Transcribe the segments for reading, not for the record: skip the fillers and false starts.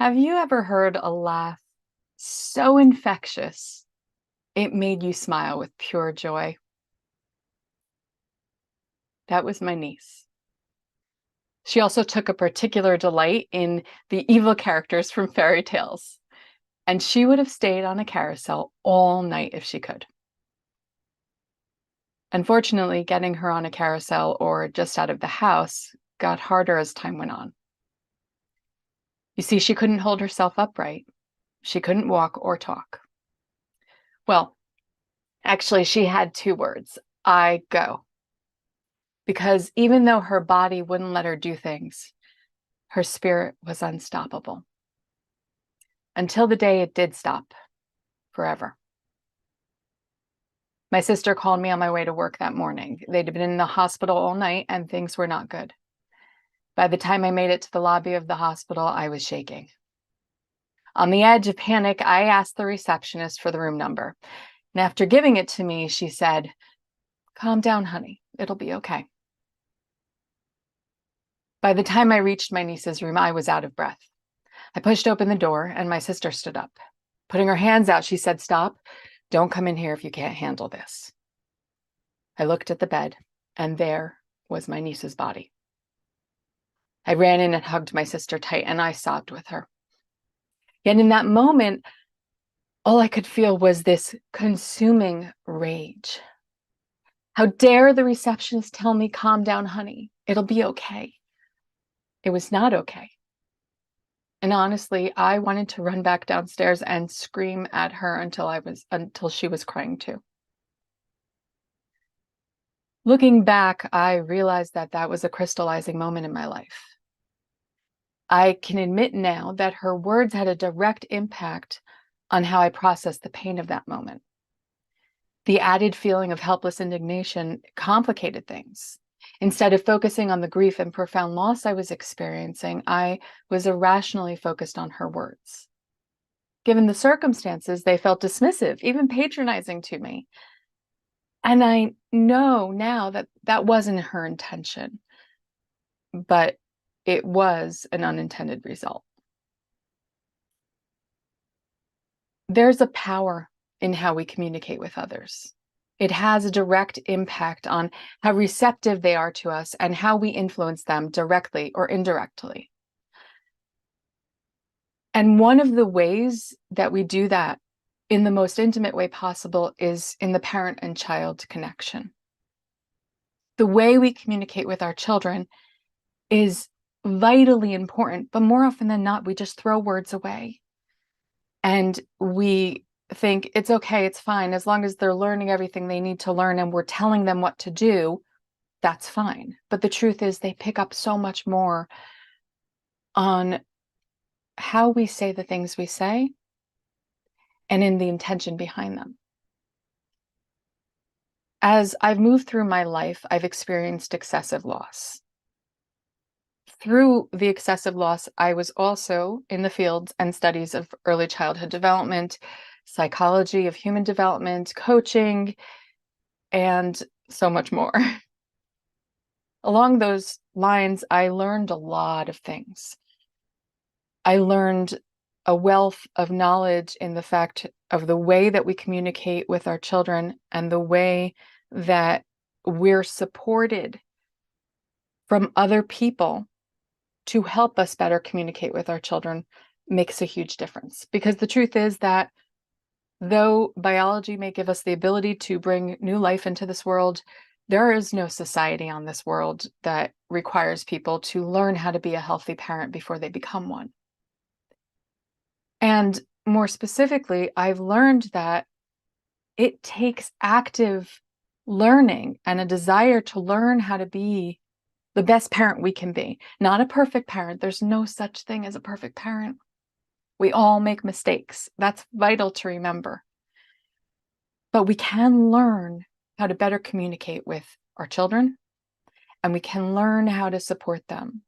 Have you ever heard a laugh so infectious it made you smile with pure joy? That was my niece. She also took a particular delight in the evil characters from fairy tales, and she would have stayed on a carousel all night if she could. Unfortunately, getting her on a carousel or just out of the house got harder as time went on. You see, she couldn't hold herself upright. She couldn't walk or talk. Well, actually, she had two words: I go. Because even though her body wouldn't let her do things, her spirit was unstoppable. Until the day it did stop, forever. My sister called me on my way to work that morning. They'd been in the hospital all night and things were not good. By the time I made it to the lobby of the hospital, I was shaking. On the edge of panic, I asked the receptionist for the room number. And after giving it to me, she said, "Calm down, honey. It'll be okay." By the time I reached my niece's room, I was out of breath. I pushed open the door and my sister stood up. Putting her hands out, she said, "Stop. Don't come in here if you can't handle this." I looked at the bed and there was my niece's body. I ran in and hugged my sister tight and I sobbed with her. Yet in that moment, all I could feel was this consuming rage. How dare the receptionist tell me, "Calm down, honey. It'll be okay." It was not okay. And honestly, I wanted to run back downstairs and scream at her until she was crying too. Looking back, I realized that that was a crystallizing moment in my life. I can admit now that her words had a direct impact on how I processed the pain of that moment. The added feeling of helpless indignation complicated things. Instead of focusing on the grief and profound loss I was experiencing, I was irrationally focused on her words. Given the circumstances, they felt dismissive, even patronizing to me. And I know now that that wasn't her intention, but it was an unintended result. There's a power in how we communicate with others. It has a direct impact on how receptive they are to us and how we influence them directly or indirectly. And one of the ways that we do that in the most intimate way possible is in the parent and child connection. The way we communicate with our children is vitally important, but more often than not, we just throw words away. And we think it's okay, it's fine, as long as they're learning everything they need to learn and we're telling them what to do, that's fine. But the truth is they pick up so much more on how we say the things we say and in the intention behind them. As I've moved through my life, I've experienced excessive loss. Through the excessive loss, I was also in the fields and studies of early childhood development, psychology of human development, coaching, and so much more. Along those lines, I learned a lot of things. I learned a wealth of knowledge in the fact of the way that we communicate with our children and the way that we're supported from other people to help us better communicate with our children makes a huge difference. Because the truth is that though biology may give us the ability to bring new life into this world, there is no society on this world that requires people to learn how to be a healthy parent before they become one. And more specifically, I've learned that it takes active learning and a desire to learn how to be the best parent we can be. Not a perfect parent. There's no such thing as a perfect parent. We all make mistakes. That's vital to remember. But we can learn how to better communicate with our children, and we can learn how to support them.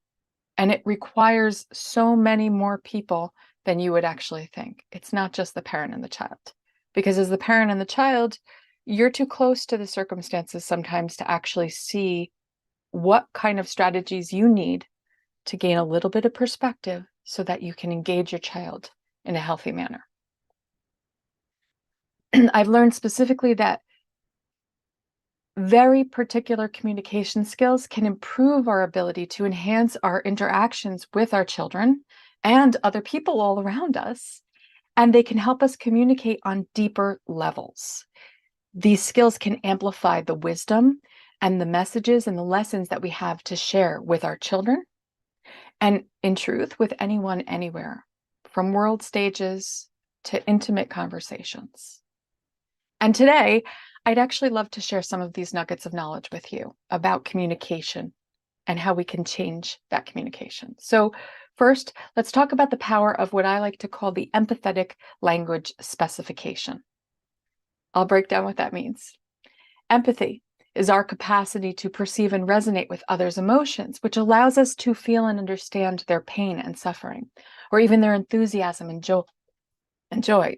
And it requires so many more people than you would actually think. It's not just the parent and the child. Because as the parent and the child, you're too close to the circumstances sometimes to actually see what kind of strategies you need to gain a little bit of perspective so that you can engage your child in a healthy manner. I've learned specifically that very particular communication skills can improve our ability to enhance our interactions with our children and other people all around us, and they can help us communicate on deeper levels. These skills can amplify the wisdom and the messages and the lessons that we have to share with our children, and in truth, with anyone, anywhere, from world stages to intimate conversations. And today, I'd actually love to share some of these nuggets of knowledge with you about communication and how we can change that communication. So first, let's talk about the power of what I like to call the empathetic language specification. I'll break down what that means. Empathy is our capacity to perceive and resonate with others' emotions, which allows us to feel and understand their pain and suffering, or even their enthusiasm and joy.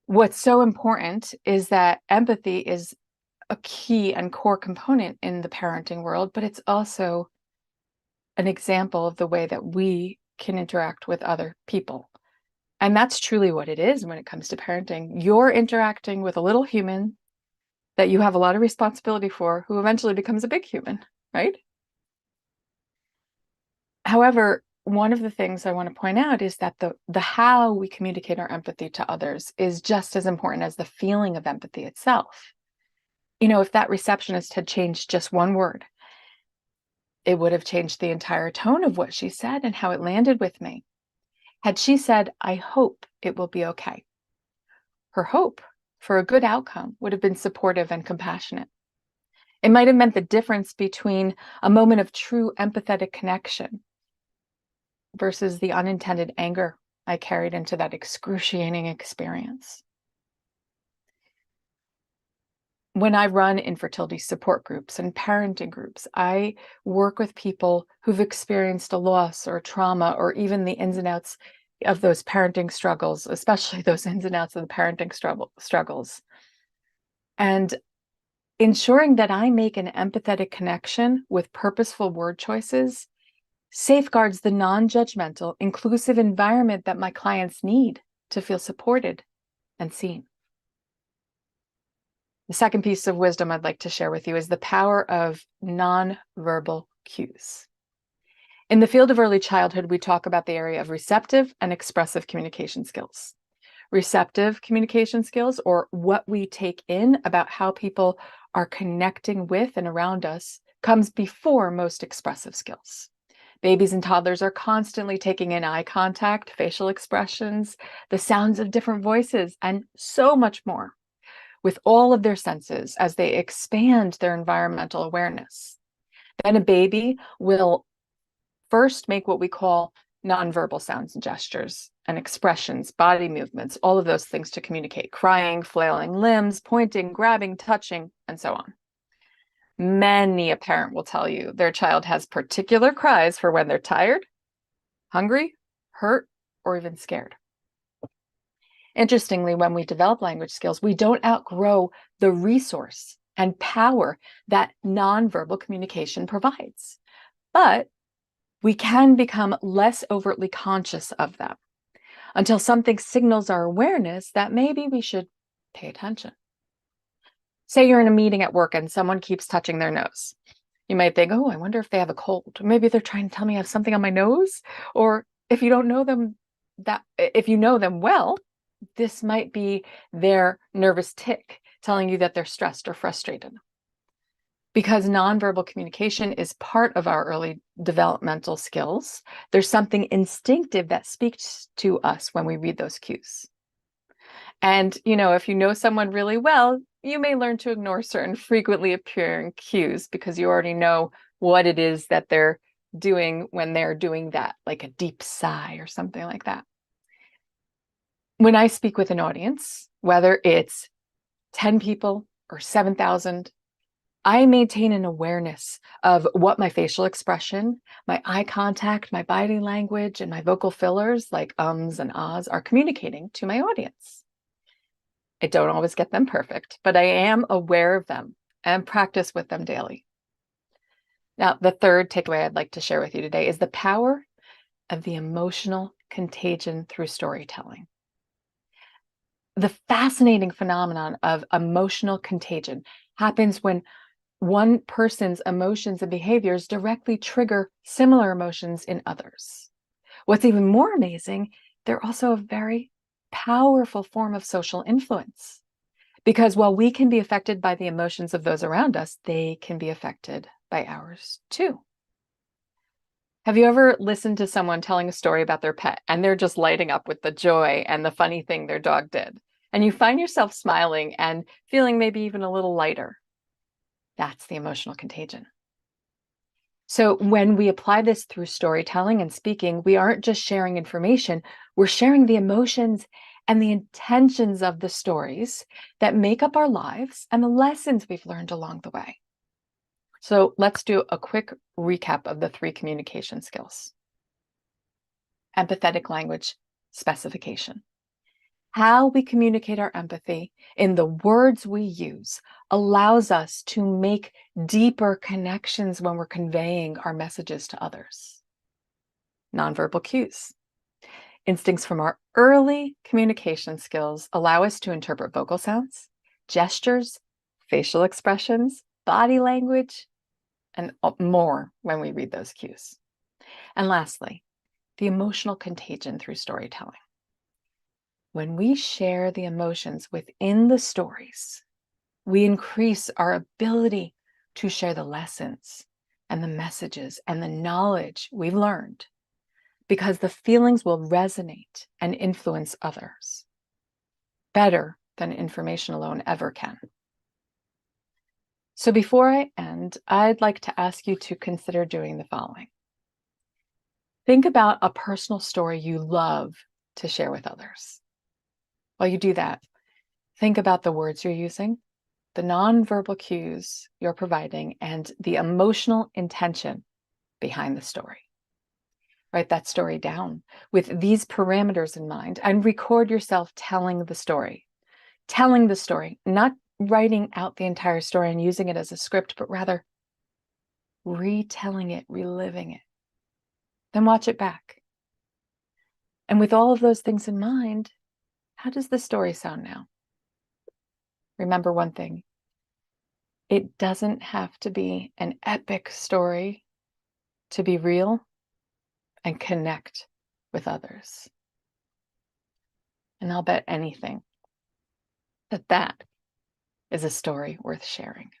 What's so important is that empathy is a key and core component in the parenting world, but it's also an example of the way that we can interact with other people. And that's truly what it is when it comes to parenting. You're interacting with a little human that you have a lot of responsibility for, who eventually becomes a big human, right? However, one of the things I want to point out is that the how we communicate our empathy to others is just as important as the feeling of empathy itself. You know, if that receptionist had changed just one word, it would have changed the entire tone of what she said and how it landed with me. Had she said, "I hope it will be okay," her hope for a good outcome would have been supportive and compassionate. It might have meant the difference between a moment of true empathetic connection versus the unintended anger I carried into that excruciating experience. When I run infertility support groups and parenting groups, I work with people who've experienced a loss or trauma, or even the ins and outs of those parenting struggles, especially those ins and outs of the parenting struggles. And ensuring that I make an empathetic connection with purposeful word choices safeguards the non-judgmental, inclusive environment that my clients need to feel supported and seen. The second piece of wisdom I'd like to share with you is the power of nonverbal cues. In the field of early childhood, we talk about the area of receptive and expressive communication skills. Receptive communication skills, or what we take in about how people are connecting with and around us, comes before most expressive skills. Babies and toddlers are constantly taking in eye contact, facial expressions, the sounds of different voices, and so much more, with all of their senses as they expand their environmental awareness. Then a baby will first make what we call nonverbal sounds and gestures and expressions, body movements, all of those things to communicate: crying, flailing limbs, pointing, grabbing, touching, and so on. Many a parent will tell you their child has particular cries for when they're tired, hungry, hurt, or even scared. Interestingly, when we develop language skills, we don't outgrow the resource and power that nonverbal communication provides, but we can become less overtly conscious of them until something signals our awareness that maybe we should pay attention. Say you're in a meeting at work and someone keeps touching their nose. You might think, "Oh, I wonder if they have a cold. Or maybe they're trying to tell me I have something on my nose." Or if you don't know them, if you know them well, this might be their nervous tick telling you that they're stressed or frustrated. Because nonverbal communication is part of our early developmental skills, there's something instinctive that speaks to us when we read those cues. And, you know, if you know someone really well, you may learn to ignore certain frequently appearing cues because you already know what it is that they're doing when they're doing that, like a deep sigh or something like that. When I speak with an audience, whether it's 10 people or 7,000, I maintain an awareness of what my facial expression, my eye contact, my body language, and my vocal fillers like ums and ahs are communicating to my audience. I don't always get them perfect, but I am aware of them and practice with them daily. Now, the third takeaway I'd like to share with you today is the power of the emotional contagion through storytelling. The fascinating phenomenon of emotional contagion happens when one person's emotions and behaviors directly trigger similar emotions in others. What's even more amazing, they're also a very powerful form of social influence. Because while we can be affected by the emotions of those around us, they can be affected by ours too. Have you ever listened to someone telling a story about their pet and they're just lighting up with the joy and the funny thing their dog did? And you find yourself smiling and feeling maybe even a little lighter. That's the emotional contagion. So when we apply this through storytelling and speaking, we aren't just sharing information, we're sharing the emotions and the intentions of the stories that make up our lives and the lessons we've learned along the way. So let's do a quick recap of the 3 communication skills. Empathetic language specification. How we communicate our empathy in the words we use allows us to make deeper connections when we're conveying our messages to others. Nonverbal cues. Instincts from our early communication skills allow us to interpret vocal sounds, gestures, facial expressions, body language, and more when we read those cues. And lastly, the emotional contagion through storytelling. When we share the emotions within the stories, we increase our ability to share the lessons and the messages and the knowledge we've learned because the feelings will resonate and influence others better than information alone ever can. So before I end, I'd like to ask you to consider doing the following. Think about a personal story you love to share with others. While you do that, think about the words you're using, the nonverbal cues you're providing, and the emotional intention behind the story. Write that story down with these parameters in mind and record yourself telling the story. Telling the story, not writing out the entire story and using it as a script, but rather retelling it, reliving it. Then watch it back. And with all of those things in mind, how does the story sound now? Remember one thing. It doesn't have to be an epic story to be real and connect with others. And I'll bet anything that that is a story worth sharing.